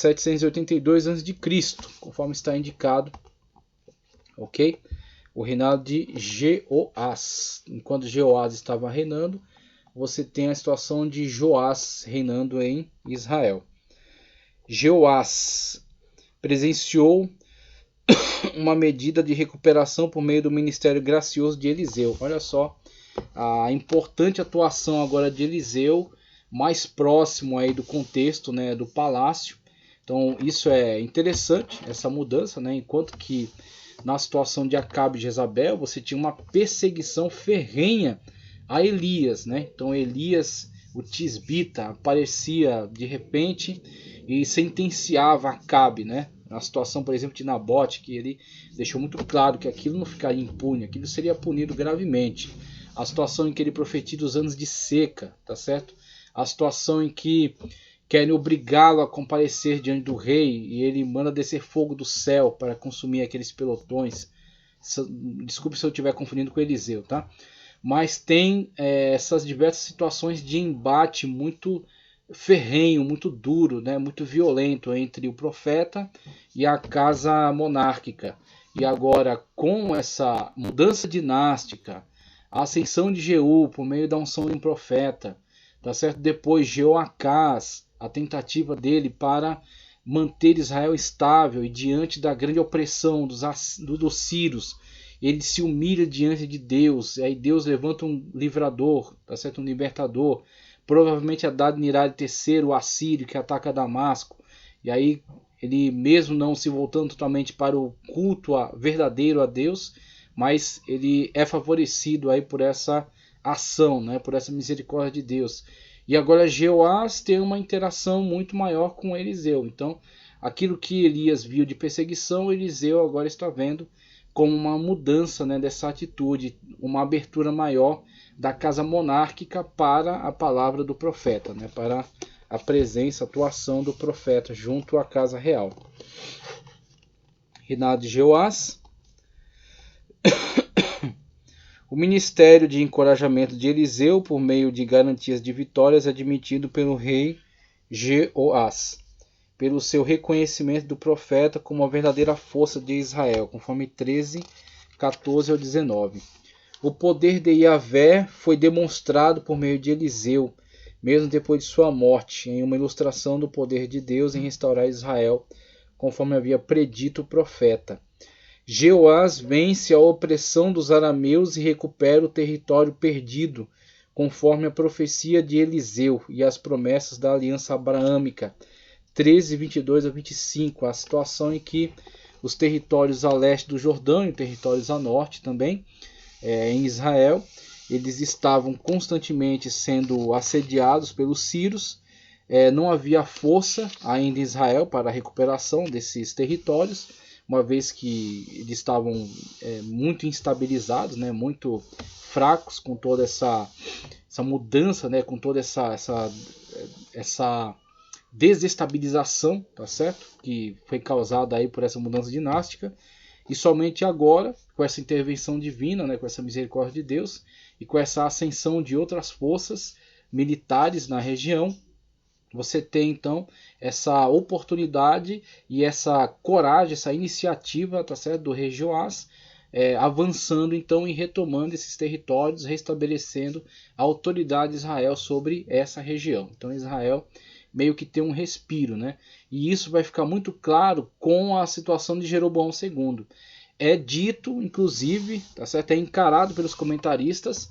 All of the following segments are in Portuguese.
782 a.C., conforme está indicado, ok? O reinado de Jeoás. Enquanto Jeoás estava reinando, você tem a situação de Joás reinando em Israel. Jeoás presenciou uma medida de recuperação por meio do ministério gracioso de Eliseu. Olha só a importante atuação agora de Eliseu, mais próximo aí do contexto, né, do palácio. Então isso é interessante, essa mudança, né? Enquanto que na situação de Acabe e Jezabel você tinha uma perseguição ferrenha a Elias, né? Então Elias, o tisbita, aparecia de repente e sentenciava Acabe, né? Na situação, por exemplo, de Nabote, que ele deixou muito claro que aquilo não ficaria impune, aquilo seria punido gravemente. A situação em que ele profetiza os anos de seca, tá certo? A situação em que querem obrigá-lo a comparecer diante do rei e ele manda descer fogo do céu para consumir aqueles pelotões. Desculpe se eu estiver confundindo com Eliseu, tá? Mas tem essas diversas situações de embate muito ferrenho, muito duro, né? Muito violento entre o profeta e a casa monárquica. E agora, com essa mudança dinástica, a ascensão de Jeú por meio da unção de um profeta, tá certo? Depois Jeoacás, a tentativa dele para manter Israel estável e diante da grande opressão dos sírios, ele se humilha diante de Deus, e aí Deus levanta um livrador, tá certo? Um libertador, provavelmente Adad-Nirari III, o assírio, que ataca Damasco, e aí ele mesmo não se voltando totalmente para o culto verdadeiro a Deus, mas ele é favorecido aí por essa ação, né? Por essa misericórdia de Deus. E agora Jeoás tem uma interação muito maior com Eliseu. Então, aquilo que Elias viu de perseguição, Eliseu agora está vendo como uma mudança, né, dessa atitude, uma abertura maior da casa monárquica para a palavra do profeta, né, para a presença, a atuação do profeta junto à casa real. Reinado de Jeoás. O ministério de encorajamento de Eliseu, por meio de garantias de vitórias, é admitido pelo rei Jeoás, pelo seu reconhecimento do profeta como a verdadeira força de Israel, conforme 13, 14 ao 19. O poder de Yahvé foi demonstrado por meio de Eliseu, mesmo depois de sua morte, em uma ilustração do poder de Deus em restaurar Israel, conforme havia predito o profeta. Jeoás vence a opressão dos arameus e recupera o território perdido, conforme a profecia de Eliseu e as promessas da aliança abraâmica. 13, 22 a 25, a situação em que os territórios a leste do Jordão e territórios a norte também, em Israel, eles estavam constantemente sendo assediados pelos sírios. Não havia força ainda em Israel para a recuperação desses territórios, uma vez que eles estavam muito instabilizados, né, muito fracos com toda essa mudança, né, com toda essa desestabilização, tá certo? Que foi causada aí por essa mudança dinástica. E somente agora, com essa intervenção divina, né, com essa misericórdia de Deus e com essa ascensão de outras forças militares na região, você tem então essa oportunidade e essa coragem, essa iniciativa, tá certo, do rei Joás, avançando então e retomando esses territórios, restabelecendo a autoridade de Israel sobre essa região. Então Israel meio que tem um respiro, né? E isso vai ficar muito claro com a situação de Jeroboão II. É dito, inclusive, tá certo? É encarado pelos comentaristas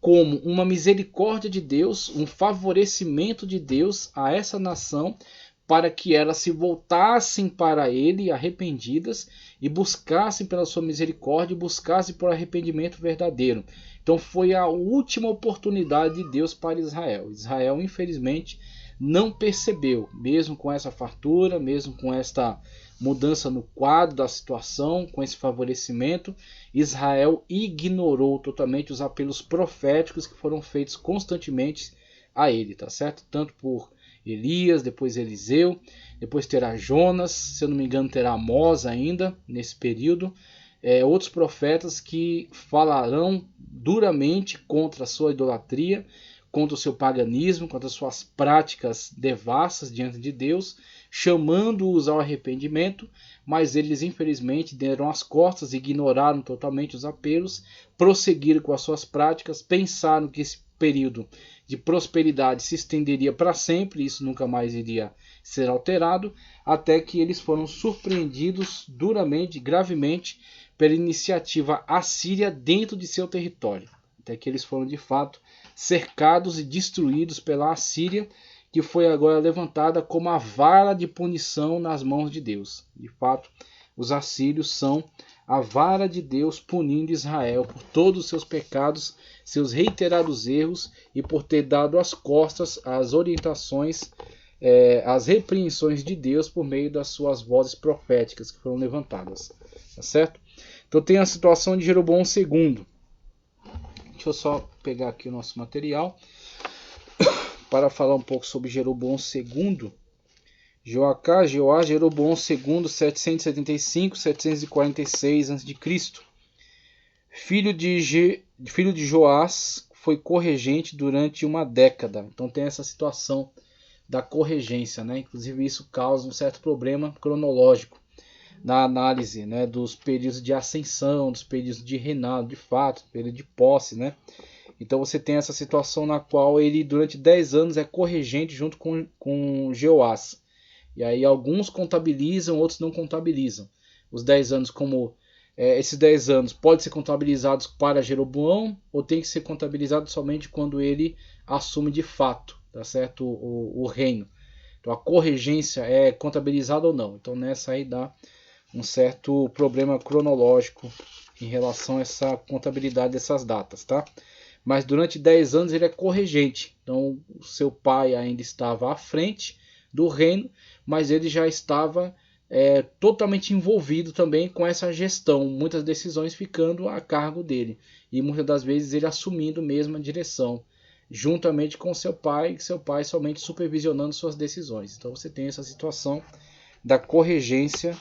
como uma misericórdia de Deus, um favorecimento de Deus a essa nação, para que elas se voltassem para ele arrependidas e buscassem pela sua misericórdia e buscassem por arrependimento verdadeiro. Então foi a última oportunidade de Deus para Israel. Israel, infelizmente, não percebeu, mesmo com essa fartura, mesmo com esta mudança no quadro da situação, com esse favorecimento, Israel ignorou totalmente os apelos proféticos que foram feitos constantemente a ele, tá certo? Tanto por Elias, depois Eliseu, depois terá Jonas, se eu não me engano terá Amós ainda nesse período, outros profetas que falarão duramente contra a sua idolatria, contra o seu paganismo, contra as suas práticas devassas diante de Deus, chamando-os ao arrependimento, mas eles infelizmente deram as costas, ignoraram totalmente os apelos, prosseguiram com as suas práticas, pensaram que esse período de prosperidade se estenderia para sempre, isso nunca mais iria ser alterado, até que eles foram surpreendidos duramente, gravemente, pela iniciativa assíria dentro de seu território, até que eles foram de fato cercados e destruídos pela Assíria, que foi agora levantada como a vara de punição nas mãos de Deus. De fato, os assírios são a vara de Deus punindo Israel por todos os seus pecados, seus reiterados erros e por ter dado as costas às orientações, às repreensões de Deus por meio das suas vozes proféticas que foram levantadas. Tá certo? Então tem a situação de Jeroboão II. Deixa eu só pegar aqui o nosso material para falar um pouco sobre Jeroboão II. Joacá, Jeoá, Jeroboão II, 775-746 a.C. Filho de Joás, foi corregente durante uma década. Então tem essa situação da corregência, né? Inclusive isso causa um certo problema cronológico na análise, né, dos períodos de ascensão, dos períodos de reinado, de fato, período de posse, né? Então você tem essa situação na qual ele durante 10 anos é corregente junto com Jeoás. E aí alguns contabilizam, outros não contabilizam. Os 10 anos como esses 10 anos podem ser contabilizados para Jeroboão ou tem que ser contabilizado somente quando ele assume de fato, tá certo? O reino. Então a corregência é contabilizada ou não. Então nessa aí dá um certo problema cronológico em relação a essa contabilidade dessas datas, tá? Mas durante 10 anos ele é corregente. Então o seu pai ainda estava à frente do reino, mas ele já estava totalmente envolvido também com essa gestão, muitas decisões ficando a cargo dele. E muitas das vezes ele assumindo mesmo a direção, juntamente com seu pai somente supervisionando suas decisões. Então você tem essa situação da corregência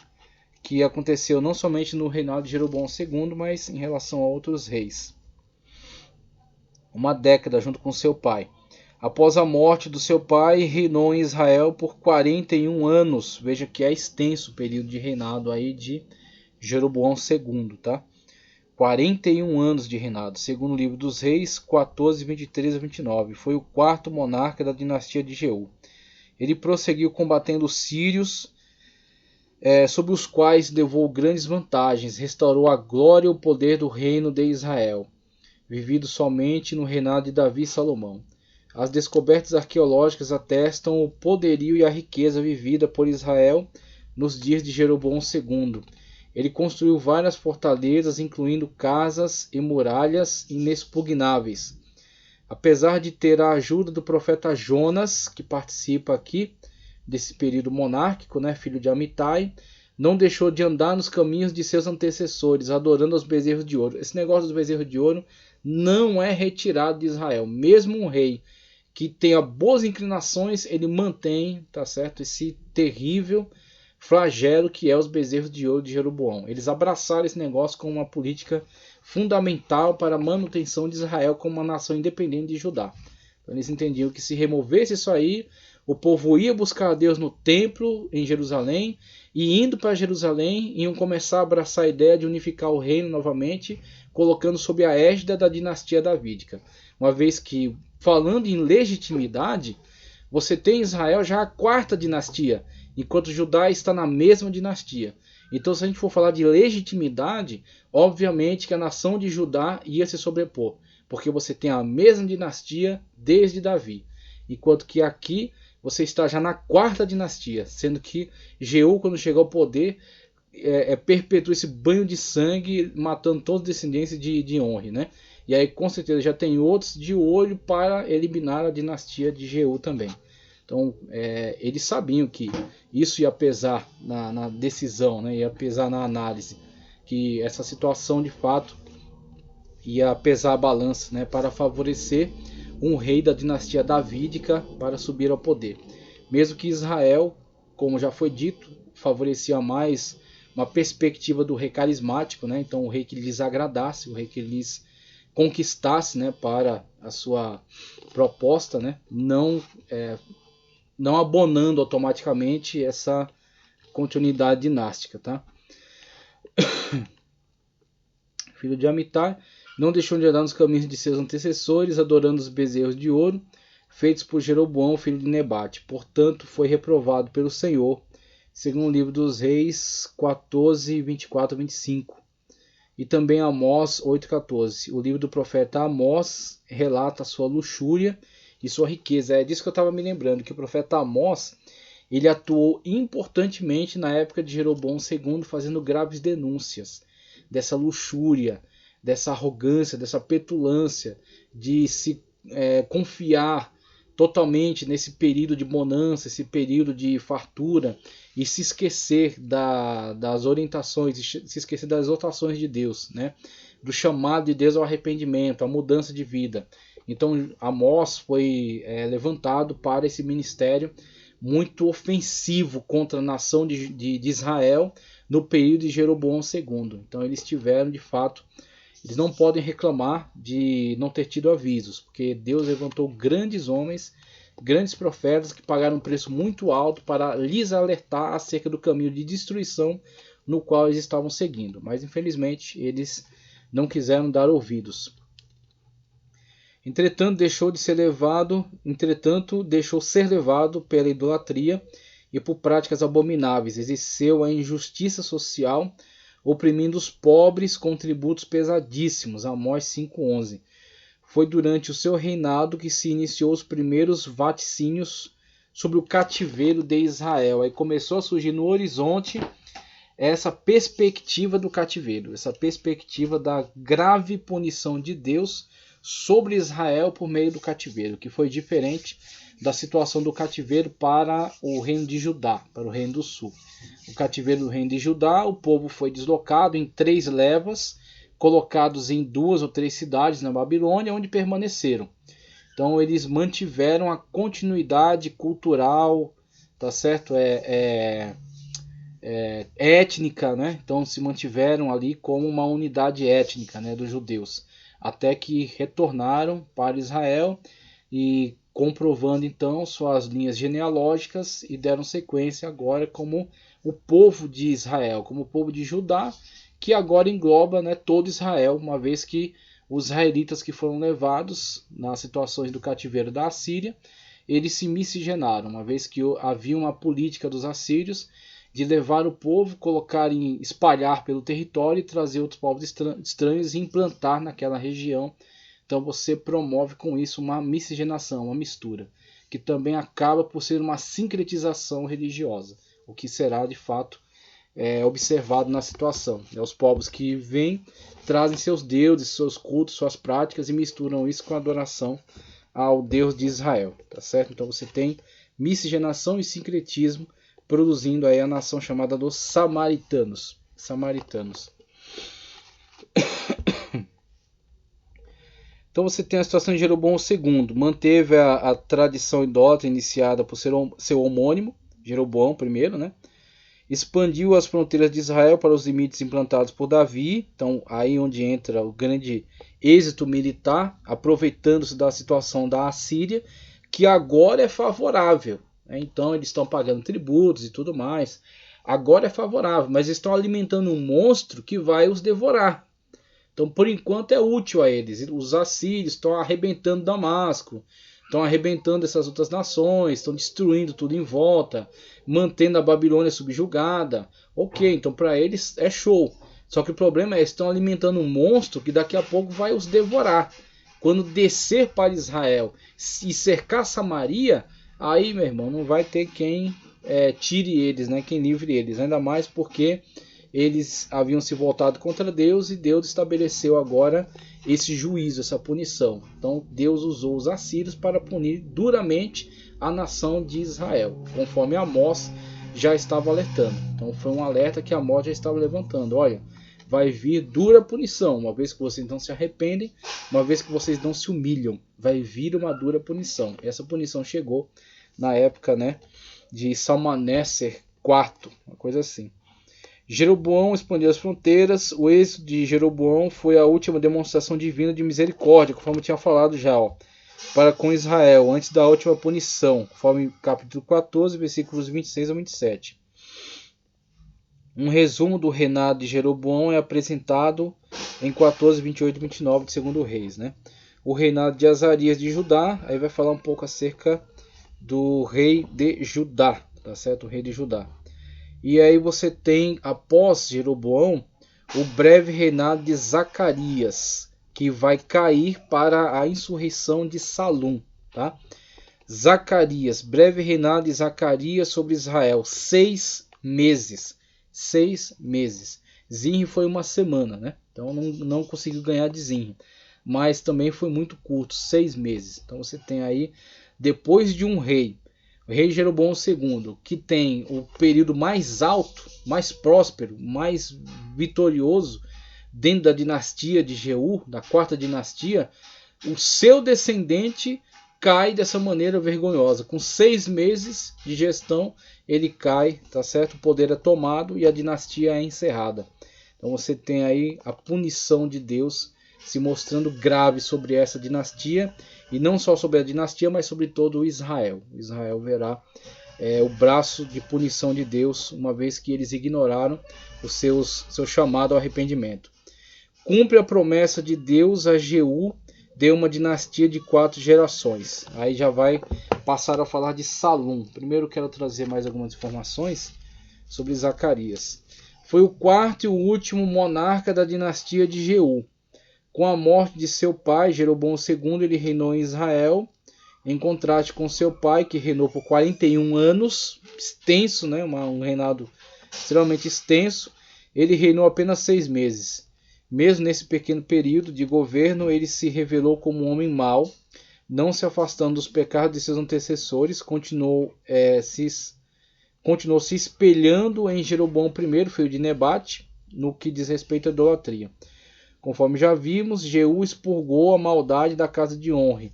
que aconteceu não somente no reinado de Jeroboão II, mas em relação a outros reis. Uma década junto com seu pai. Após a morte do seu pai, reinou em Israel por 41 anos. Veja que é extenso o período de reinado aí de Jeroboão II, tá? 41 anos de reinado. Segundo o livro dos Reis, 14, 23 a 29. Foi o quarto monarca da dinastia de Jeú. Ele prosseguiu combatendo os sírios, sobre os quais levou grandes vantagens. Restaurou a glória e o poder do reino de Israel, vivido somente no reinado de Davi e Salomão. As descobertas arqueológicas atestam o poderio e a riqueza vivida por Israel nos dias de Jeroboão II. Ele construiu várias fortalezas, incluindo casas e muralhas inexpugnáveis. Apesar de ter a ajuda do profeta Jonas, que participa aqui desse período monárquico, né, filho de Amitai, não deixou de andar nos caminhos de seus antecessores, adorando os bezerros de ouro. Esse negócio dos bezerros de ouro não é retirado de Israel. Mesmo um rei que tenha boas inclinações, ele mantém, tá certo, esse terrível flagelo que é os bezerros de ouro de Jeroboão. Eles abraçaram esse negócio como uma política fundamental para a manutenção de Israel como uma nação independente de Judá. Então, eles entendiam que se removesse isso aí, o povo ia buscar a Deus no templo em Jerusalém, e indo para Jerusalém iam começar a abraçar a ideia de unificar o reino novamente, colocando sob a égide da dinastia davídica. Uma vez que, falando em legitimidade, você tem em Israel já a quarta dinastia, enquanto Judá está na mesma dinastia. Então, se a gente for falar de legitimidade, obviamente que a nação de Judá ia se sobrepor, porque você tem a mesma dinastia desde Davi, enquanto que aqui você está já na quarta dinastia, sendo que Jeú, quando chegou ao poder, perpetuou esse banho de sangue, matando todos os descendentes de Onri, né? E aí, com certeza, já tem outros de olho para eliminar a dinastia de Jeú também. Então, eles sabiam que isso ia pesar na decisão, né? Ia pesar na análise, que essa situação, de fato, ia pesar a balança, né? Para favorecer um rei da dinastia davídica para subir ao poder. Mesmo que Israel, como já foi dito, favorecia mais uma perspectiva do rei carismático, né? Então, o rei que lhes agradasse, o rei que lhes conquistasse, né, para a sua proposta, né? Não não abonando automaticamente essa continuidade dinástica, tá? Filho de Amitai, não deixou de andar nos caminhos de seus antecessores, adorando os bezerros de ouro, feitos por Jeroboão, filho de Nebate. Portanto, foi reprovado pelo Senhor, segundo o livro dos Reis 14, 24 e 25. E também Amós 8,14. O livro do profeta Amós relata a sua luxúria e sua riqueza. É disso que eu estava me lembrando, que o profeta Amós ele atuou importantemente na época de Jeroboão II, fazendo graves denúncias dessa luxúria, dessa arrogância, dessa petulância, de se confiar totalmente nesse período de bonança, esse período de fartura, e se esquecer das orientações, se esquecer das exortações de Deus, né? Do chamado de Deus ao arrependimento, à mudança de vida. Então Amós foi levantado para esse ministério muito ofensivo contra a nação de Israel no período de Jeroboão II. Então eles tiveram, de fato, eles não podem reclamar de não ter tido avisos, porque Deus levantou grandes homens, grandes profetas que pagaram um preço muito alto para lhes alertar acerca do caminho de destruição no qual eles estavam seguindo. Mas infelizmente eles não quiseram dar ouvidos. Entretanto, deixou ser levado pela idolatria e por práticas abomináveis. Exerceu a injustiça social, oprimindo os pobres com tributos pesadíssimos. Amós 5,11. Foi durante o seu reinado que se iniciou os primeiros vaticínios sobre o cativeiro de Israel. Aí começou a surgir no horizonte essa perspectiva do cativeiro, essa perspectiva da grave punição de Deus sobre Israel por meio do cativeiro, que foi diferente da situação do cativeiro para o reino de Judá, para o reino do sul. O cativeiro do reino de Judá, o povo foi deslocado em 3 levas, colocados em 2 ou 3 cidades na Babilônia, onde permaneceram. Então eles mantiveram a continuidade cultural, tá certo? Étnica, né? Então se mantiveram ali como uma unidade étnica, né, dos judeus, até que retornaram para Israel e comprovando então suas linhas genealógicas e deram sequência agora como o povo de Israel, como o povo de Judá, que agora engloba, né, todo Israel, uma vez que os israelitas que foram levados nas situações do cativeiro da Assíria, eles se miscigenaram, uma vez que havia uma política dos assírios de levar o povo, espalhar pelo território e trazer outros povos estranhos e implantar naquela região. Então você promove com isso uma miscigenação, uma mistura, que também acaba por ser uma sincretização religiosa, o que será de fato observado na situação. Os povos que vêm trazem seus deuses, seus cultos, suas práticas e misturam isso com a adoração ao Deus de Israel, tá certo? Então você tem miscigenação e sincretismo produzindo aí a nação chamada dos samaritanos. Então você tem a situação de Jeroboão II, manteve a tradição idólatra iniciada por seu homônimo, Jeroboão I, né? Expandiu as fronteiras de Israel para os limites implantados por Davi, então aí onde entra o grande êxito militar, aproveitando-se da situação da Assíria, que agora é favorável. Então eles estão pagando tributos e tudo mais. Agora é favorável, mas estão alimentando um monstro que vai os devorar. Então por enquanto é útil a eles. Os assírios estão arrebentando Damasco, estão arrebentando essas outras nações, estão destruindo tudo em volta, mantendo a Babilônia subjugada. Ok, então para eles é show. Só que o problema é que estão alimentando um monstro que daqui a pouco vai os devorar. Quando descer para Israel e cercar Samaria, aí, meu irmão, não vai ter quem tire eles, né? Quem livre eles. Ainda mais porque eles haviam se voltado contra Deus e Deus estabeleceu agora esse juízo, essa punição. Então Deus usou os assírios para punir duramente a nação de Israel, conforme Amós já estava alertando. Então foi um alerta que Amós já estava levantando. Olha, vai vir dura punição, uma vez que vocês não se arrependem, uma vez que vocês não se humilham, vai vir uma dura punição. Essa punição chegou na época, né, de Salmaneser IV, uma coisa assim. Jeroboão expandiu as fronteiras. O êxito de Jeroboão foi a última demonstração divina de misericórdia, conforme eu tinha falado já. para com Israel, antes da última punição, conforme capítulo 14, versículos 26 a 27. Um resumo do reinado de Jeroboão é apresentado em 14, 28 e 29 de 2 Reis, né? O reinado de Azarias de Judá, aí vai falar um pouco acerca do rei de Judá, tá certo? O rei de Judá. E aí você tem, após Jeroboão, o breve reinado de Zacarias, que vai cair para a insurreição de Salum, tá? Zacarias, breve reinado de Zacarias sobre Israel, 6 meses. 6 meses. Zinri foi uma semana, né? Então não conseguiu ganhar de Zinri. Mas também foi muito curto, 6 meses. Então você tem aí, depois de um rei, o rei Jeroboão II, que tem o período mais alto, mais próspero, mais vitorioso dentro da dinastia de Jeú, da quarta dinastia, o seu descendente cai dessa maneira vergonhosa. Com 6 meses de gestão, ele cai, tá certo? O poder é tomado e a dinastia é encerrada. Então você tem aí a punição de Deus se mostrando grave sobre essa dinastia, e não só sobre a dinastia, mas sobre todo o Israel. Israel verá o braço de punição de Deus, uma vez que eles ignoraram o seu chamado ao arrependimento. Cumpre a promessa de Deus a Jeú de uma dinastia de 4 gerações. Aí já vai passar a falar de Salum. Primeiro quero trazer mais algumas informações sobre Zacarias. Foi o quarto e o último monarca da dinastia de Jeú. Com a morte de seu pai, Jeroboão II, ele reinou em Israel, em contraste com seu pai, que reinou por 41 anos, extenso, né? Um reinado extremamente extenso. Ele reinou apenas 6 meses. Mesmo nesse pequeno período de governo, ele se revelou como um homem mau, não se afastando dos pecados de seus antecessores, continuou se espelhando em Jeroboão I, filho de Nebate, no que diz respeito à idolatria. Conforme já vimos, Jeú expurgou a maldade da casa de Onre,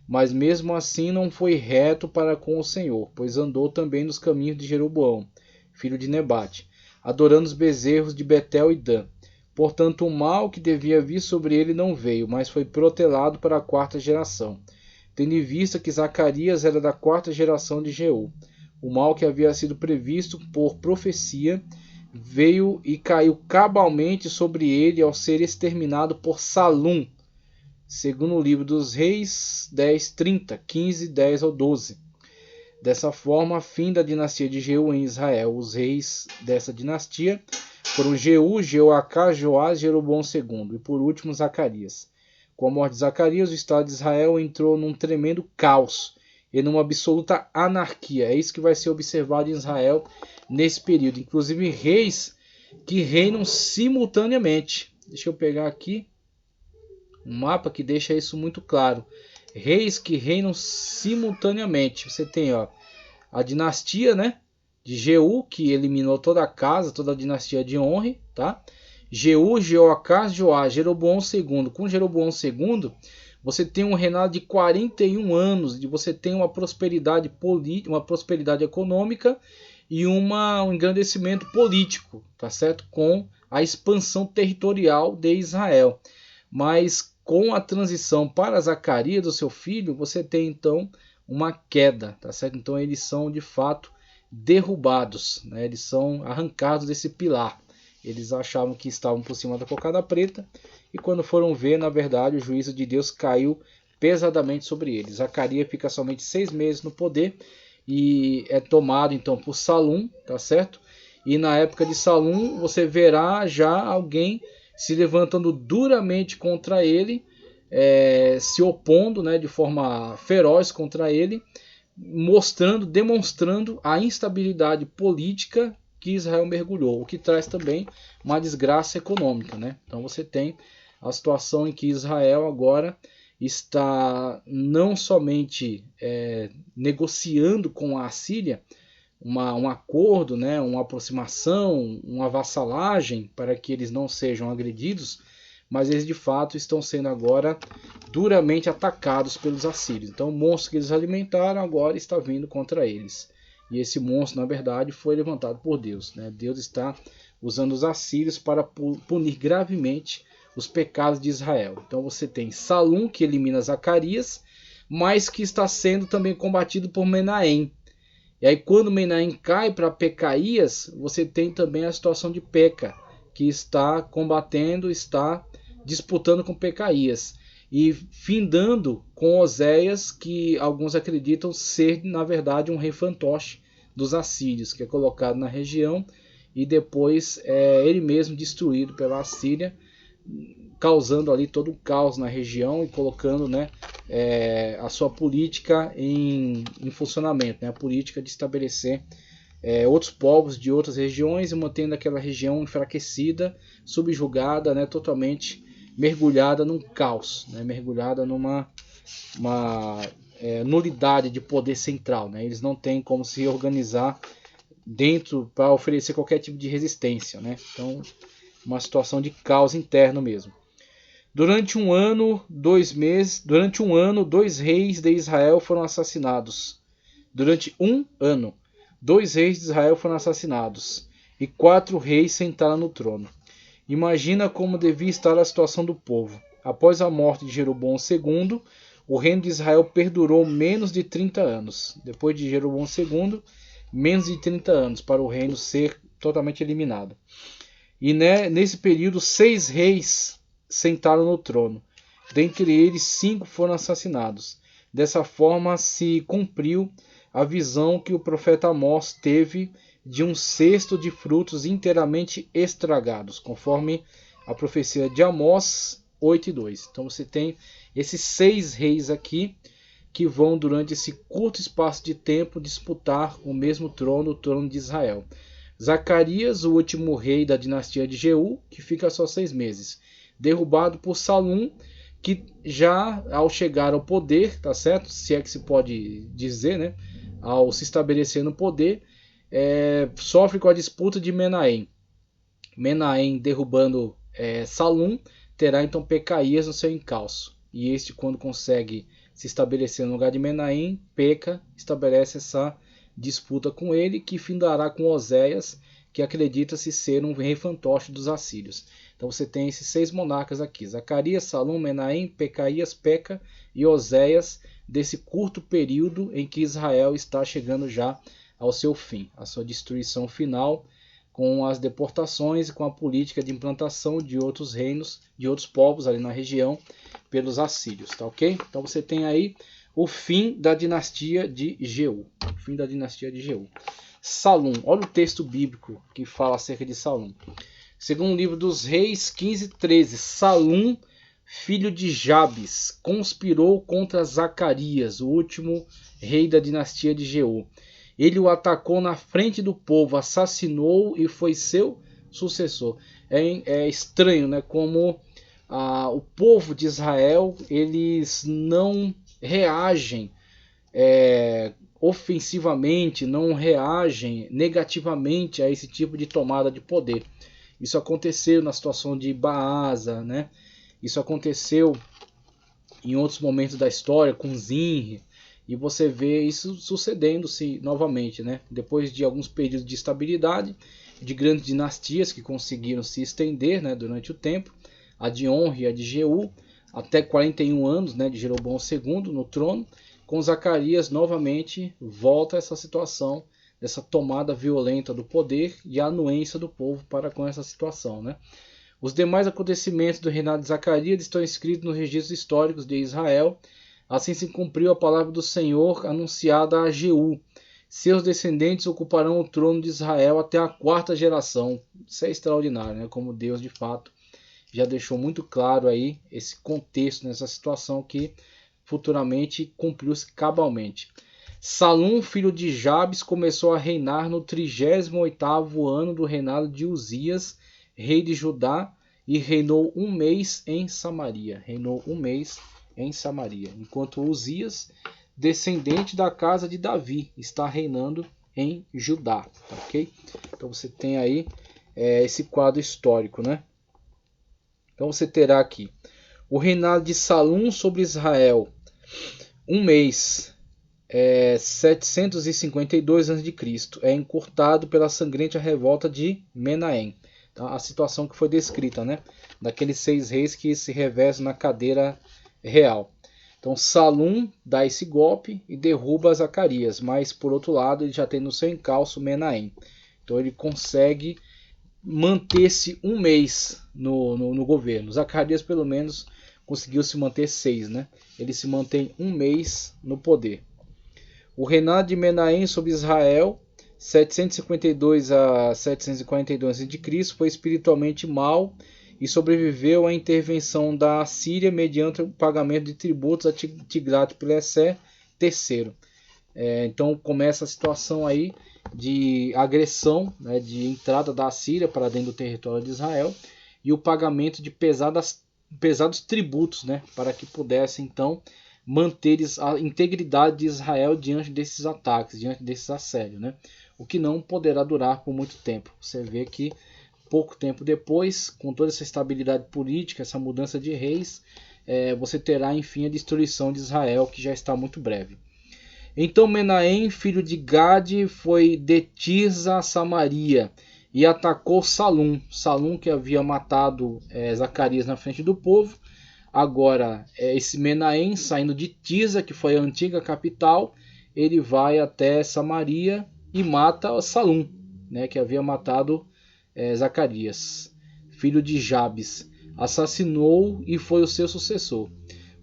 mas mesmo assim não foi reto para com o Senhor, pois andou também nos caminhos de Jeroboão, filho de Nebate, adorando os bezerros de Betel e Dan. Portanto, o mal que devia vir sobre ele não veio, mas foi protelado para a 4ª geração, tendo em vista que Zacarias era da 4ª geração de Jeú. O mal que havia sido previsto por profecia veio e caiu cabalmente sobre ele ao ser exterminado por Salum, segundo o livro dos Reis 10:30, 15, 10 ao 12. Dessa forma, fim da dinastia de Jeú em Israel. Os reis dessa dinastia foram Jeú, Jeoacás, Joás e Jeroboão II, e por último Zacarias. Com a morte de Zacarias, o Estado de Israel entrou num tremendo caos e numa absoluta anarquia. É isso que vai ser observado em Israel nesse período. Inclusive reis que reinam simultaneamente. Deixa eu pegar aqui um mapa que deixa isso muito claro. Reis que reinam simultaneamente. Você tem a dinastia, né, de Jeú, que eliminou toda a casa, toda a dinastia de Onre, tá? Jeú, Jeoacás, Joás, Jeroboão II. Com Jeroboão II, você tem um reinado de 41 anos, você tem uma prosperidade política, uma prosperidade econômica e um engrandecimento político, tá certo? Com a expansão territorial de Israel. Mas com a transição para Zacarias, do seu filho, você tem então uma queda, tá certo? Então eles são de fato derrubados, né? Eles são arrancados desse pilar. Eles achavam que estavam por cima da cocada preta, e quando foram ver, na verdade, o juízo de Deus caiu pesadamente sobre eles. Zacarias fica somente 6 meses no poder e é tomado então por Salum, tá certo? E na época de Salum, você verá já alguém se levantando duramente contra ele, se opondo, né, de forma feroz contra ele, demonstrando a instabilidade política que Israel mergulhou, o que traz também uma desgraça econômica, né? Então você tem a situação em que Israel agora está não somente negociando com a Assíria um acordo, né, uma aproximação, uma vassalagem para que eles não sejam agredidos, mas eles de fato estão sendo agora duramente atacados pelos assírios. Então o monstro que eles alimentaram agora está vindo contra eles. E esse monstro, na verdade, foi levantado por Deus, né? Deus está usando os assírios para punir gravemente os pecados de Israel. Então você tem Salum, que elimina Zacarias, mas que está sendo também combatido por Menahem. E aí quando Menahem cai para Pecaías, você tem também a situação de Peca, que está combatendo, está disputando com Pecaías. E findando com Oséias, que alguns acreditam ser, na verdade, um rei fantoche dos assírios, que é colocado na região e depois é ele mesmo destruído pela Assíria, causando ali todo o caos na região e colocando, né, a sua política em funcionamento, né, a política de estabelecer outros povos de outras regiões e mantendo aquela região enfraquecida, subjugada, né, totalmente mergulhada num caos, né, mergulhada numa nulidade de poder central, né. Eles não têm como se organizar dentro para oferecer qualquer tipo de resistência, né. Então, uma situação de caos interno mesmo. Durante um ano, 2 reis de Israel foram assassinados. Durante um ano, 2 reis de Israel foram assassinados e 4 reis sentaram no trono. Imagina como devia estar a situação do povo. Após a morte de Jeroboão II, o reino de Israel perdurou menos de 30 anos. Depois de Jeroboão II, menos de 30 anos para o reino ser totalmente eliminado. E nesse período, 6 reis sentaram no trono. Dentre eles, 5 foram assassinados. Dessa forma se cumpriu a visão que o profeta Amós teve de um cesto de frutos inteiramente estragados, conforme a profecia de Amós 8:2. Então você tem esses 6 reis aqui que vão durante esse curto espaço de tempo disputar o mesmo trono, o trono de Israel. Zacarias, o último rei da dinastia de Jeú, que fica só 6 meses, derrubado por Salum, que já ao chegar ao poder, tá certo? Se é que se pode dizer, né? Ao se estabelecer no poder, sofre com a disputa de Menahem. Menahem derrubando Salum, terá então Pecaías no seu encalço. E este, quando consegue se estabelecer no lugar de Menahem, Peca estabelece essa disputa com ele, que findará com Oséias, que acredita-se ser um rei fantoche dos assírios. Então você tem esses 6 monarcas aqui: Zacarias, Salum, Menahem, Pecaías, Peca e Oséias, desse curto período em que Israel está chegando já ao seu fim, a sua destruição final, com as deportações e com a política de implantação de outros reinos, de outros povos ali na região, pelos assírios, tá ok? Então você tem aí o fim da dinastia de Jeú. O fim da dinastia de Jeú. Salum, olha o texto bíblico que fala acerca de Salum. Segundo o livro dos Reis 15:13, Salum, filho de Jabes, conspirou contra Zacarias, o último rei da dinastia de Jeú. Ele o atacou na frente do povo, assassinou e foi seu sucessor. É estranho, né? Como o povo de Israel, eles não reagem ofensivamente, não reagem negativamente a esse tipo de tomada de poder. Isso aconteceu na situação de Baasa, né? Isso aconteceu em outros momentos da história com Zinri, e você vê isso sucedendo-se novamente, né? Depois de alguns períodos de estabilidade, de grandes dinastias que conseguiram se estender, né, durante o tempo, a de Onri e a de Jeú, até 41 anos, né, de Jeroboão II no trono. Com Zacarias novamente volta essa situação dessa tomada violenta do poder e a anuência do povo para com essa situação, né? Os demais acontecimentos do reinado de Zacarias estão escritos nos registros históricos de Israel. Assim se cumpriu a palavra do Senhor anunciada a Jeú. Seus descendentes ocuparão o trono de Israel até a 4ª geração. Isso é extraordinário, né? Como Deus de fato já deixou muito claro aí esse contexto nessa situação que futuramente cumpriu-se cabalmente. Salum, filho de Jabes, começou a reinar no 38º ano do reinado de Uzias, rei de Judá, e reinou 1 mês em Samaria. Enquanto Uzias, descendente da casa de Davi, está reinando em Judá. Tá, ok? Então você tem aí esse quadro histórico, né? Então você terá aqui o reinado de Salum sobre Israel, 1 mês, 752 a.C., é encurtado pela sangrenta revolta de Menahem. Então, a situação que foi descrita, né? Daqueles 6 reis que se revezam na cadeira real. Então Salum dá esse golpe e derruba Zacarias, mas por outro lado ele já tem no seu encalço Menahem. Então ele consegue manter-se um mês no governo. Zacarias pelo menos conseguiu se manter 6, né? Ele se mantém um mês no poder. O reinado de Menahem sobre Israel, 752 a 742 a.C., foi espiritualmente mau e sobreviveu à intervenção da Assíria mediante o pagamento de tributos a Tiglat-Pileser III. Então começa a situação aí de agressão, né, de entrada da Assíria para dentro do território de Israel e o pagamento de pesados tributos, né, para que pudesse então manter a integridade de Israel diante desses ataques, diante desses assédios, né? O que não poderá durar por muito tempo. Você vê que pouco tempo depois, com toda essa estabilidade política, essa mudança de reis, você terá enfim a destruição de Israel, que já está muito breve. Então Menahem, filho de Gade, foi de Tirza a Samaria e atacou Salum. Salum, que havia matado Zacarias na frente do povo. Agora, esse Menahem, saindo de Tirza, que foi a antiga capital, ele vai até Samaria e mata Salum, né, que havia matado Zacarias, filho de Jabes. Assassinou e foi o seu sucessor.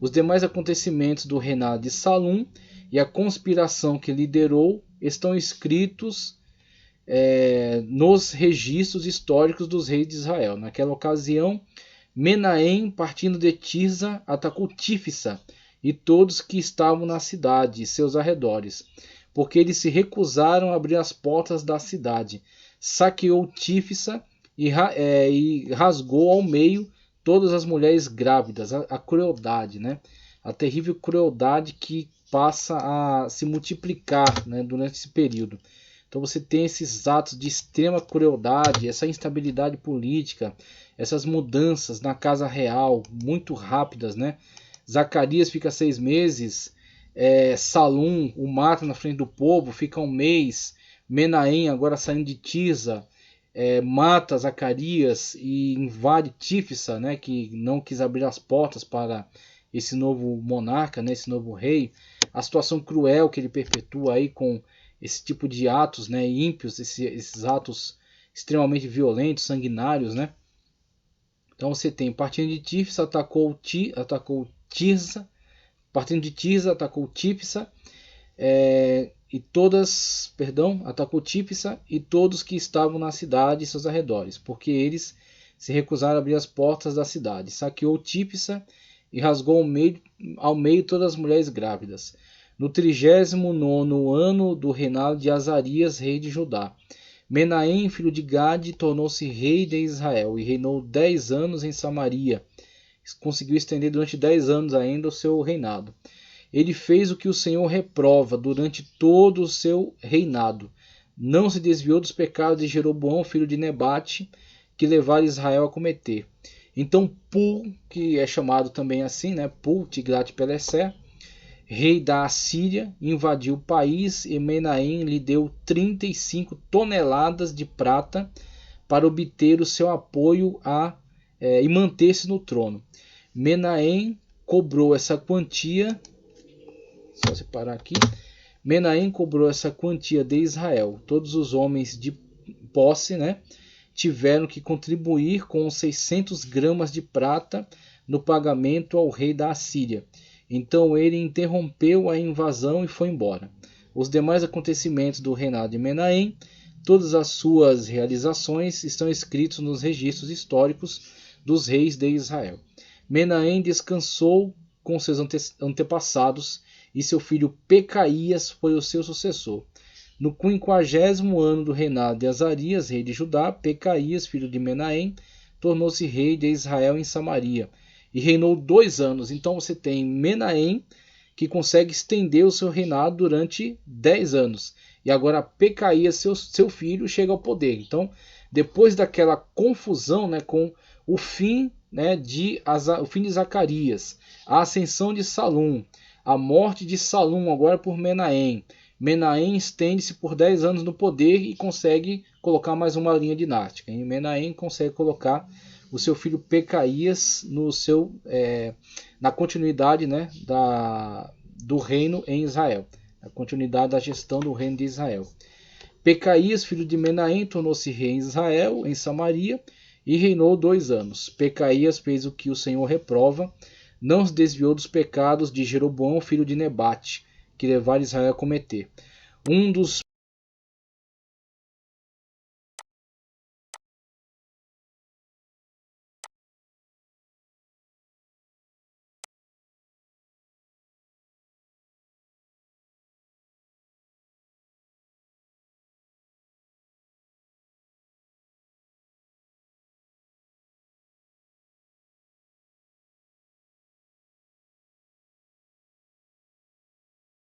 Os demais acontecimentos do reinado de Salum e a conspiração que liderou estão escritos nos registros históricos dos reis de Israel. Naquela ocasião, Menahem, partindo de Tirza, atacou Tífisa e todos que estavam na cidade e seus arredores, porque eles se recusaram a abrir as portas da cidade. Saqueou Tífisa e rasgou ao meio todas as mulheres grávidas. A crueldade, né? A terrível crueldade que passa a se multiplicar, né, durante esse período. Então você tem esses atos de extrema crueldade, essa instabilidade política, essas mudanças na casa real muito rápidas, né? Zacarias fica 6 meses, Salum o mata na frente do povo, fica 1 mês. Menahem, agora saindo de Tirza, mata Zacarias e invade Tífisa, né, que não quis abrir as portas para esse novo monarca, né, esse novo rei. A situação cruel que ele perpetua aí com esse tipo de atos, né, ímpios, esses atos extremamente violentos, sanguinários, né? Então você tem, partindo de Tífisa, atacou Tirza, partindo de Tirza, atacou Tífisa, atacou Tífisa e todos que estavam na cidade e seus arredores, porque eles se recusaram a abrir as portas da cidade. Saqueou Tífisa e rasgou ao meio todas as mulheres grávidas. No 39º ano do reinado de Azarias, rei de Judá, Menahem, filho de Gade, tornou-se rei de Israel e reinou 10 anos em Samaria. Conseguiu estender durante 10 anos ainda o seu reinado. Ele fez o que o Senhor reprova durante todo o seu reinado. Não se desviou dos pecados de Jeroboão, filho de Nebate, que levaram Israel a cometer. Então Pul, que é chamado também assim, né, Pul Tiglat-Pileser, rei da Assíria, invadiu o país e Menahem lhe deu 35 toneladas de prata para obter o seu apoio e manter-se no trono. Menahem cobrou essa quantia, só separar aqui, Menahem cobrou essa quantia de Israel. Todos os homens de posse, né, tiveram que contribuir com 600 gramas de prata no pagamento ao rei da Assíria. Então ele interrompeu a invasão e foi embora. Os demais acontecimentos do reinado de Menahem, todas as suas realizações, estão escritos nos registros históricos dos reis de Israel. Menahem descansou com seus antepassados e seu filho Pecaías foi o seu sucessor. No 50º ano do reinado de Azarias, rei de Judá, Pecaías, filho de Menahem, tornou-se rei de Israel em Samaria e reinou 2 anos. Então você tem Menahem, que consegue estender o seu reinado durante 10 anos. E agora Pecaías, seu filho, chega ao poder. Então, depois daquela confusão, né, com o fim, né, de Zacarias, a ascensão de Salum, a morte de Salum agora por Menahem. Menahem estende-se por 10 anos no poder e consegue colocar mais uma linha dinástica. E Menahem consegue colocar o seu filho Pecaías na continuidade, né, do reino em Israel, a continuidade da gestão do reino de Israel. Pecaías, filho de Menahem, tornou-se rei em Israel, em Samaria, e reinou 2 anos. Pecaías fez o que o Senhor reprova, não se desviou dos pecados de Jeroboão, filho de Nebate, que levara Israel a cometer. Um dos